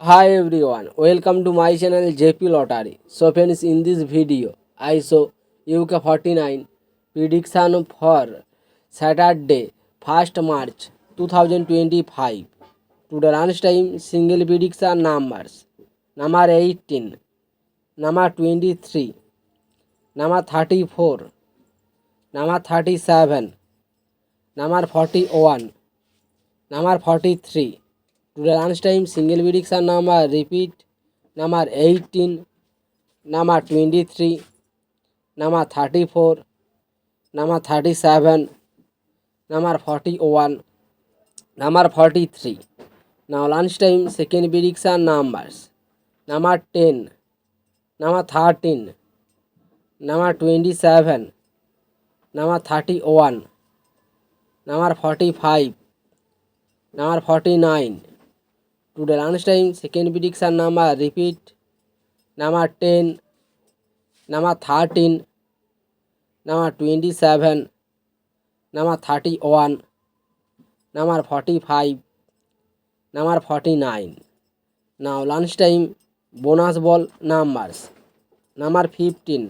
Hi everyone, welcome to my channel JP Lottery. So friends, in this video, I show UK49 prediction for Saturday, 1st March 2025. To the lunchtime, single prediction numbers. Number 18, number 23, number 34, number 37, number 41, number 43. To the lunchtime, single prediction number repeat. Number 18, number 23, number 34, number 37, number 41, number 43. Now lunchtime second prediction numbers. Number 10, number 13, number 27, number 31, number 45, number 49. Today lunchtime second prediction number repeat. Number 10, number 13, number 27, number 31, number 45, number 49. Now lunchtime bonus ball numbers. Number 15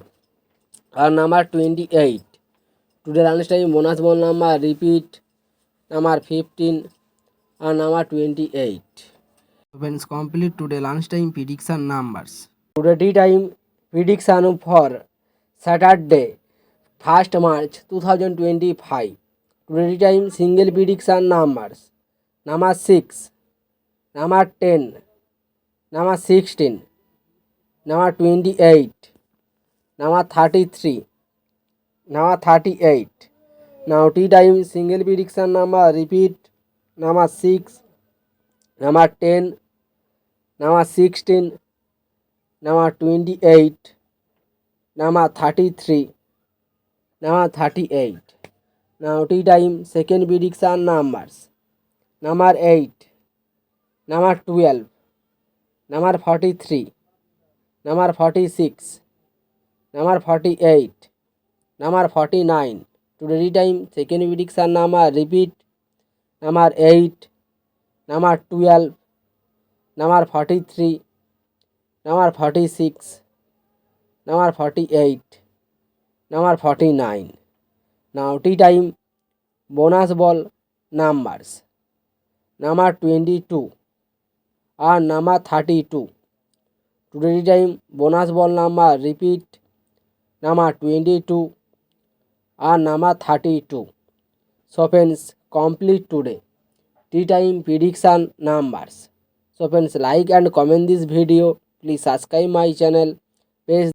or number 28. Today lunchtime bonus ball number repeat. Number 15 or number 28. Friends, complete today lunchtime prediction numbers. Today tea time prediction for Saturday 1st March 2025. Today time single prediction numbers. Number 6, number 10, number 16, number 28, number 33, number 38. Now tea time single prediction number repeat. Number 6, number 10, number 16, number 28, number 33, number 38. Now tea time second prediction numbers. Number 8, number 12, number 43, number 46, number 48, number 49. Today time second prediction number repeat. Number 8, number 12, number 43, number 46, number 48, number 49. Now tea time bonus ball numbers. Number 22 or number 32. Today time bonus ball number repeat. Number 22 or number 32. So friends, complete today tea time prediction numbers. So friends, like and comment this video. Please subscribe my channel. Press